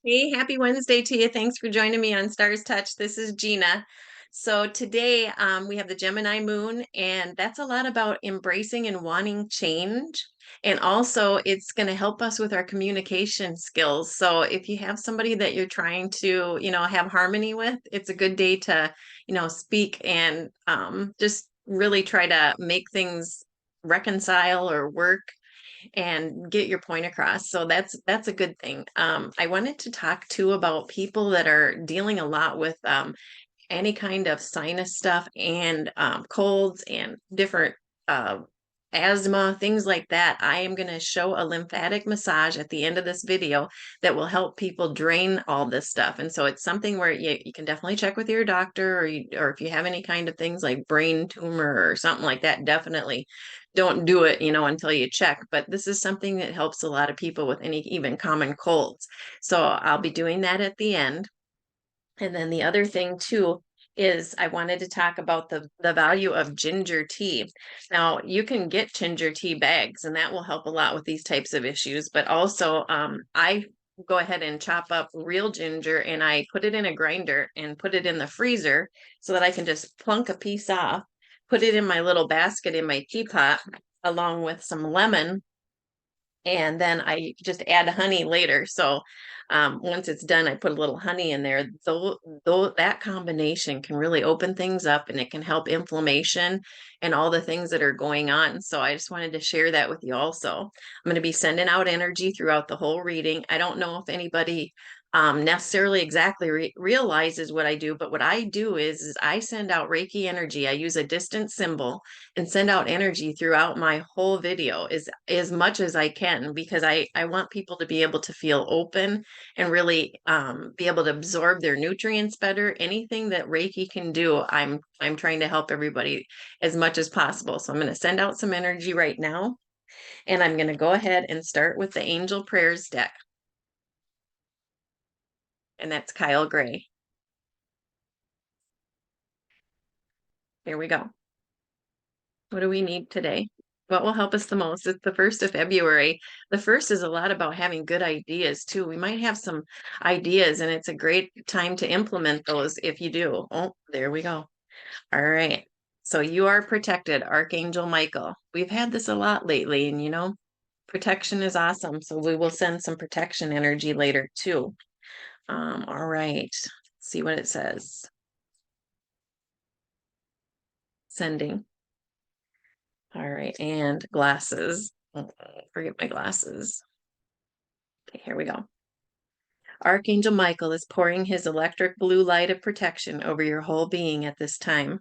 Hey, happy Wednesday to you. Thanks for joining me on Stars Touch. This is Gina. So today we have the Gemini moon, and that's a lot about embracing and wanting change. And also, it's going to help us with our communication skills. So if you have somebody that you're trying to, have harmony with, it's a good day to, speak and just really try to make things reconcile or work and get your point across. So that's a good thing. I wanted to talk too about people that are dealing a lot with any kind of sinus stuff and colds and different uh, asthma, things like that. I am going to show a lymphatic massage at the end of this video that will help people drain all this stuff. And so it's something where you can definitely check with your doctor, or if you have any kind of things like brain tumor or something like that, definitely don't do it, until you check. But this is something that helps a lot of people with any even common colds. So I'll be doing that at the end. And then the other thing too is I wanted to talk about the value of ginger tea. Now, you can get ginger tea bags, and that will help a lot with these types of issues. But also, I go ahead and chop up real ginger and I put it in a grinder and put it in the freezer so that I can just plunk a piece off, put it in my little basket in my teapot along with some lemon, and then I just add honey later. So once it's done, I put a little honey in there. Though that combination can really open things up, and it can help inflammation and all the things that are going on. So I just wanted to share that with you also. I'm going to be sending out energy throughout the whole reading. I don't know if anybody necessarily exactly realizes what I do, but what I do is I send out Reiki energy. I use a distant symbol and send out energy throughout my whole video as much as I can, because I want people to be able to feel open and really be able to absorb their nutrients better. Anything that Reiki can do, I'm trying to help everybody as much as possible. So I'm going to send out some energy right now, and I'm going to go ahead and start with the Angel Prayers deck, and that's Kyle Gray. Here we go. What do we need today? What will help us the most? It's the 1st of February. The first is a lot about having good ideas too. We might have some ideas, and it's a great time to implement those if you do. Oh, there we go. All right. So you are protected, Archangel Michael. We've had this a lot lately, and protection is awesome. So we will send some protection energy later too. All right. Let's see what it says. Sending. All right. And glasses. Forget my glasses. Okay, here we go. Archangel Michael is pouring his electric blue light of protection over your whole being at this time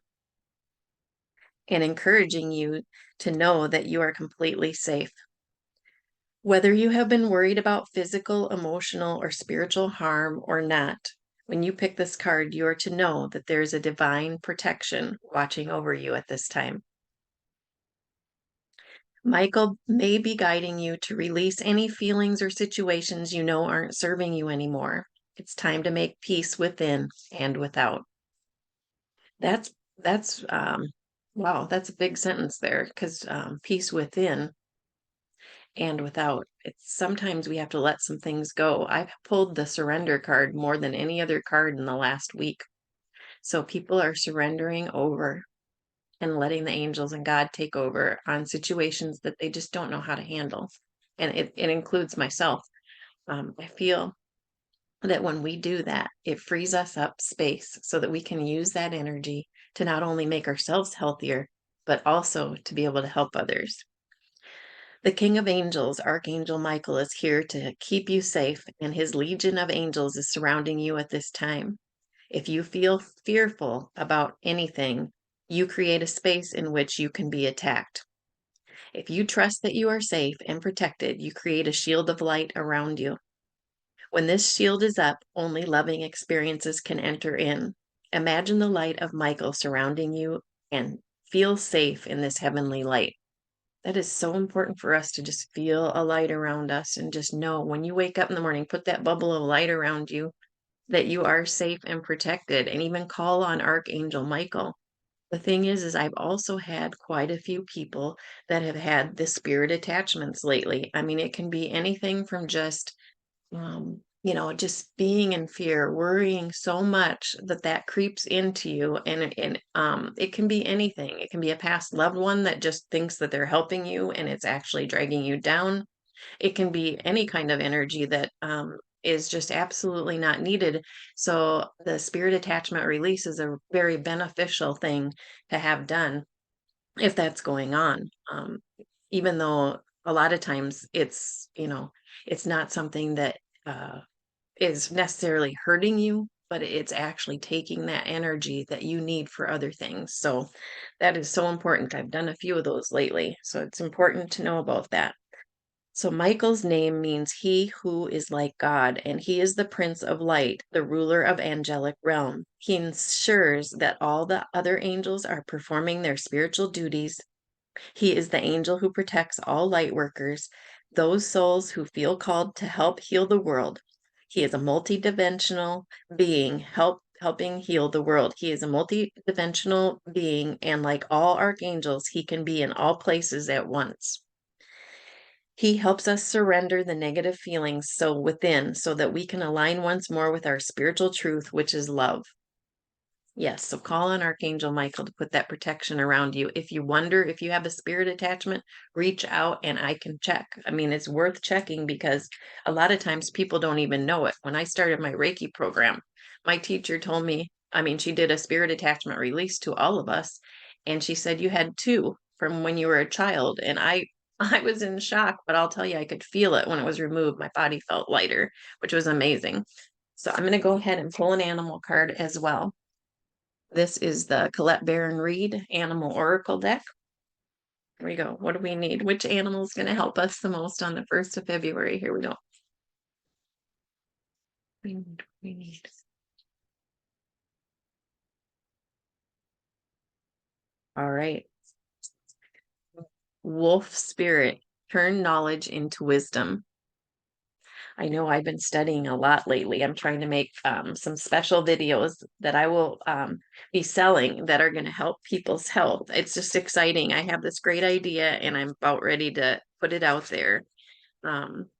and encouraging you to know that you are completely safe. Whether you have been worried about physical, emotional, or spiritual harm or not, when you pick this card, you are to know that there is a divine protection watching over you at this time. Michael may be guiding you to release any feelings or situations you know aren't serving you anymore. It's time to make peace within and without. That's wow, that's a big sentence there, because peace within and without. It's sometimes we have to let some things go. I've pulled the surrender card more than any other card in the last week. So people are surrendering over and letting the angels and God take over on situations that they just don't know how to handle. And it includes myself. I feel that when we do that, it frees us up space so that we can use that energy to not only make ourselves healthier, but also to be able to help others. The King of Angels, Archangel Michael, is here to keep you safe, and his legion of angels is surrounding you at this time. If you feel fearful about anything, you create a space in which you can be attacked. If you trust that you are safe and protected, you create a shield of light around you. When this shield is up, only loving experiences can enter in. Imagine the light of Michael surrounding you and feel safe in this heavenly light. That is so important for us to just feel a light around us and just know when you wake up in the morning, put that bubble of light around you that you are safe and protected, and even call on Archangel Michael. The thing is I've also had quite a few people that have had the spirit attachments lately. I mean, it can be anything from just just being in fear, worrying so much that that creeps into you, and it can be anything. It can be a past loved one that just thinks that they're helping you and it's actually dragging you down. It can be any kind of energy that is just absolutely not needed. So the spirit attachment release is a very beneficial thing to have done if that's going on. Even though a lot of times it's not something that uh, is necessarily hurting you, but it's actually taking that energy that you need for other things. So that is so important. I've done a few of those lately. So it's important to know about that. So Michael's name means he who is like God, and he is the Prince of Light, the ruler of angelic realm. He ensures that all the other angels are performing their spiritual duties. He is the angel who protects all light workers, those souls who feel called to help heal the world. He is a multidimensional being helping heal the world. He is a multidimensional being, and like all archangels, he can be in all places at once. He helps us surrender the negative feelings so that we can align once more with our spiritual truth, which is love. Yes, so call on Archangel Michael to put that protection around you. If you wonder if you have a spirit attachment, reach out and I can check. I mean, it's worth checking because a lot of times people don't even know it. When I started my Reiki program, my teacher told me, I mean, she did a spirit attachment release to all of us, and she said you had two from when you were a child. And I was in shock, but I'll tell you, I could feel it when it was removed. My body felt lighter, which was amazing. So I'm going to go ahead and pull an animal card as well. This is the Colette Baron Reed Animal Oracle deck. Here we go. What do we need? Which animal is going to help us the most on the 1st of February? Here we go. We need. All right. Wolf Spirit, turn knowledge into wisdom. I know I've been studying a lot lately. I'm trying to make some special videos that I will be selling that are going to help people's health. It's just exciting. I have this great idea and I'm about ready to put it out there.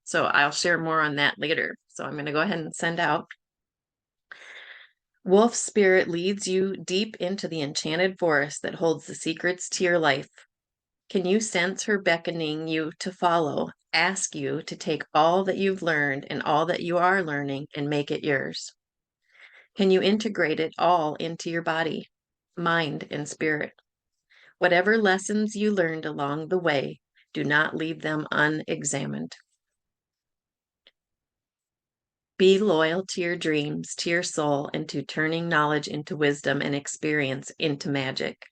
So I'll share more on that later. So I'm going to go ahead and send out. Wolf Spirit leads you deep into the enchanted forest that holds the secrets to your life. Can you sense her beckoning you to follow, ask you to take all that you've learned and all that you are learning and make it yours? Can you integrate it all into your body, mind, and spirit? Whatever lessons you learned along the way, do not leave them unexamined. Be loyal to your dreams, to your soul, and to turning knowledge into wisdom and experience into magic.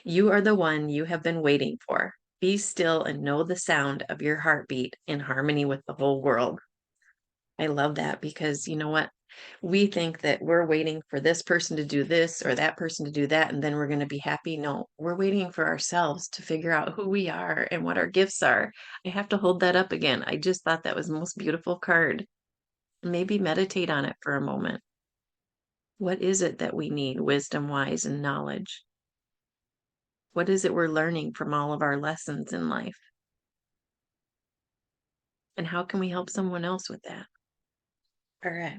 You are the one you have been waiting for. Be still and know the sound of your heartbeat in harmony with the whole world. I love that because you know what? We think that we're waiting for this person to do this or that person to do that, and then we're going to be happy. No, we're waiting for ourselves to figure out who we are and what our gifts are. I have to hold that up again. I just thought that was the most beautiful card. Maybe meditate on it for a moment. What is it that we need wisdom wise and knowledge? What is it we're learning from all of our lessons in life? And how can we help someone else with that? All right.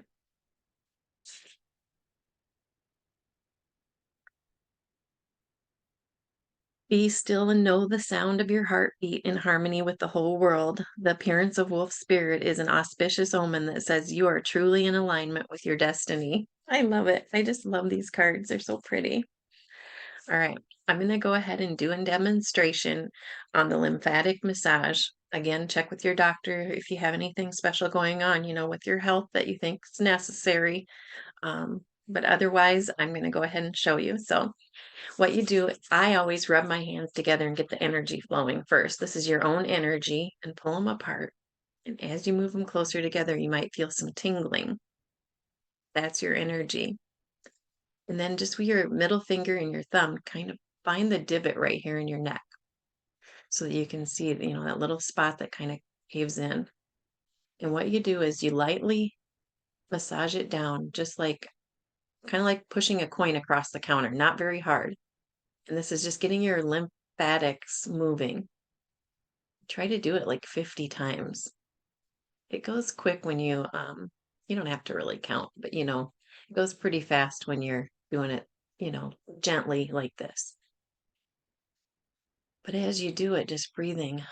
Be still and know the sound of your heartbeat in harmony with the whole world. The appearance of wolf spirit is an auspicious omen that says you are truly in alignment with your destiny. I love it. I just love these cards. They're so pretty. All right. I'm going to go ahead and do a demonstration on the lymphatic massage. Again, check with your doctor if you have anything special going on, with your health that you think is necessary. But otherwise, I'm going to go ahead and show you. So what you do, I always rub my hands together and get the energy flowing first. This is your own energy and pull them apart. And as you move them closer together, you might feel some tingling. That's your energy. And then just with your middle finger and your thumb, kind of find the divot right here in your neck so that you can see, that little spot that kind of caves in. And what you do is you lightly massage it down, just like kind of like pushing a coin across the counter, not very hard. And this is just getting your lymphatics moving. Try to do it like 50 times. It goes quick when you You don't have to really count, but it goes pretty fast when you're doing it, gently like this. But as you do it, just breathing.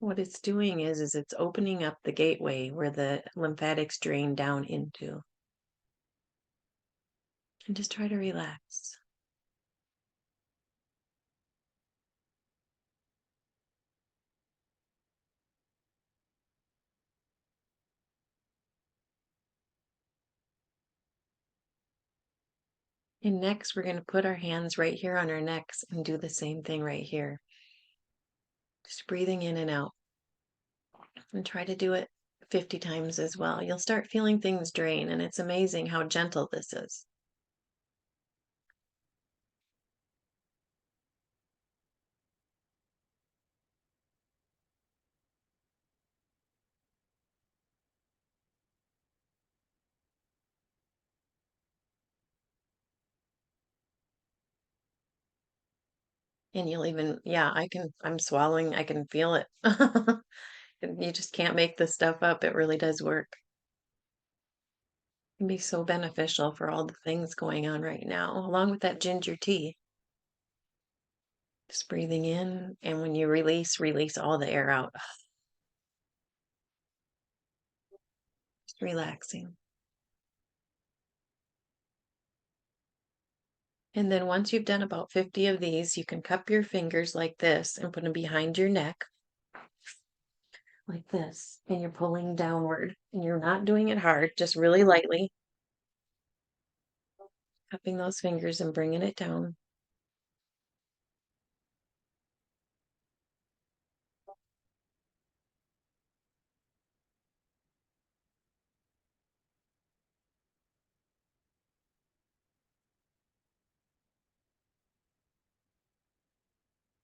What it's doing is it's opening up the gateway where the lymphatics drain down into. And just try to relax. And next, we're going to put our hands right here on our necks and do the same thing right here. Just breathing in and out. And try to do it 50 times as well. You'll start feeling things drain, and it's amazing how gentle this is. And you'll even, yeah, I'm swallowing, I can feel it. You just can't make this stuff up. It really does work. It can be so beneficial for all the things going on right now, along with that ginger tea. Just breathing in, and when you release all the air out. Just relaxing. And then once you've done about 50 of these, you can cup your fingers like this and put them behind your neck, like this. And you're pulling downward. And you're not doing it hard, just really lightly. Cupping those fingers and bringing it down.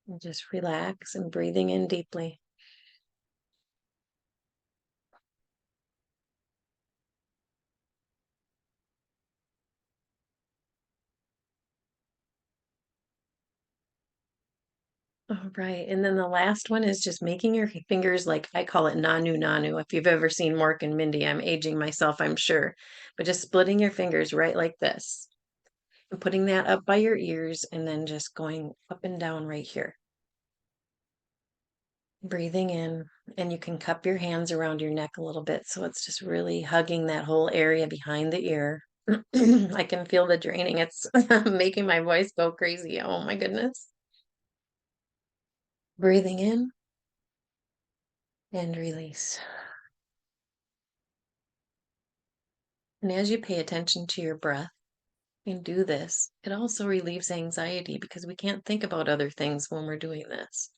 And just relax and breathing in deeply. All right. And then the last one is just making your fingers like I call it nanu nanu. If you've ever seen Mork and Mindy, I'm aging myself, I'm sure. But just splitting your fingers right like this and putting that up by your ears and then just going up and down right here. Breathing in, and you can cup your hands around your neck a little bit so it's just really hugging that whole area behind the ear. I can feel the draining. It's making my voice go crazy. Oh my goodness. Breathing in and release. And as you pay attention to your breath and do this, it also relieves anxiety because we can't think about other things when we're doing this.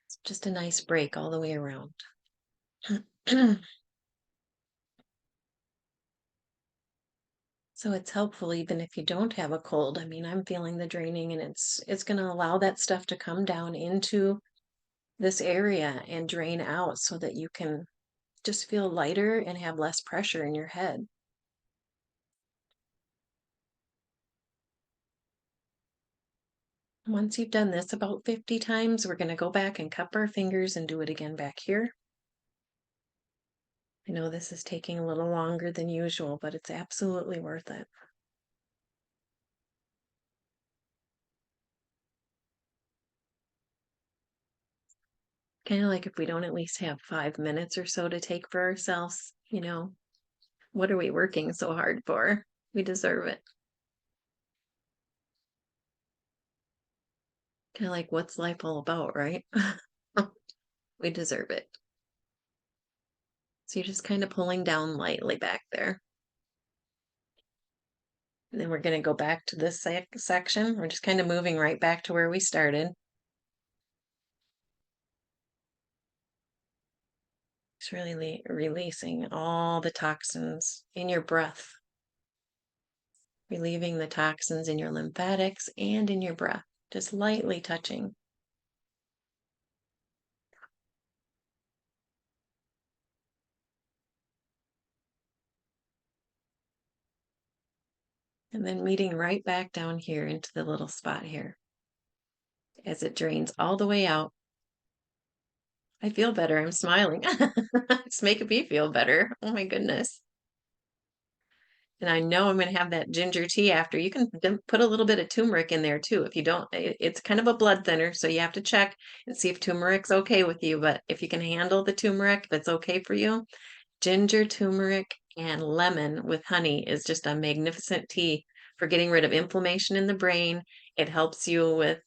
It's just a nice break all the way around. So it's helpful even if you don't have a cold. I mean, I'm feeling the draining and it's going to allow that stuff to come down into this area and drain out so that you can just feel lighter and have less pressure in your head. Once you've done this about 50 times, we're going to go back and cup our fingers and do it again back here. I know this is taking a little longer than usual, but it's absolutely worth it. Kind of like if we don't at least have 5 minutes or so to take for ourselves, what are we working so hard for? We deserve it. Kind of like what's life all about, right? We deserve it. So you're just kind of pulling down lightly back there. And then we're going to go back to this section. We're just kind of moving right back to where we started. Just really releasing all the toxins in your breath. Relieving the toxins in your lymphatics and in your breath. Just lightly touching. And then meeting right back down here into the little spot here. as it drains all the way out. I feel better. I'm smiling. It's making me feel better. Oh my goodness. And I know I'm going to have that ginger tea after. You can put a little bit of turmeric in there too. If you don't, it's kind of a blood thinner, so you have to check and see if turmeric's okay with you. But if you can handle the turmeric, if it's okay for you, ginger, turmeric, and lemon with honey is just a magnificent tea for getting rid of inflammation in the brain. It helps you with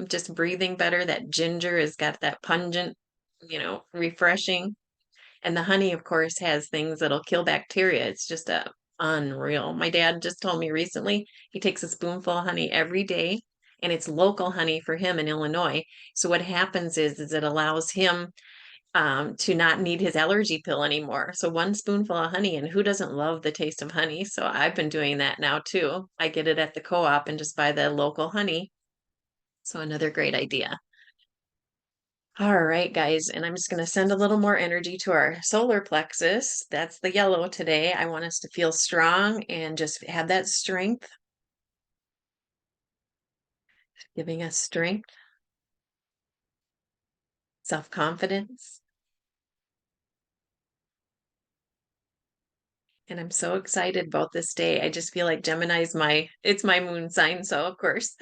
just breathing better. That ginger has got that pungent, refreshing. And the honey, of course, has things that'll kill bacteria. It's just unreal. My dad just told me recently he takes a spoonful of honey every day, and it's local honey for him in Illinois. So what happens is it allows him to not need his allergy pill anymore. So one spoonful of honey, and who doesn't love the taste of honey? So I've been doing that now too. I get it at the co-op and just buy the local honey. So another great idea. All right, guys, and I'm just going to send a little more energy to our solar plexus. That's the yellow today. I want us to feel strong and just have that strength, giving us strength, self-confidence. And I'm so excited about this day. I just feel like Gemini's it's my moon sign, so of course.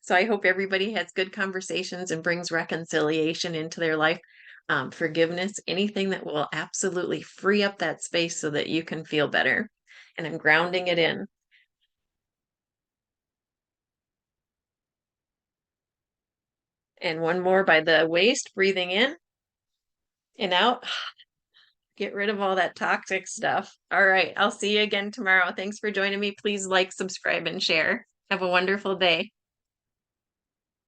So I hope everybody has good conversations and brings reconciliation into their life, forgiveness, anything that will absolutely free up that space so that you can feel better. And I'm grounding it in. And one more by the waist, breathing in and out. Get rid of all that toxic stuff. All right. I'll see you again tomorrow. Thanks for joining me. Please like, subscribe, and share. Have a wonderful day.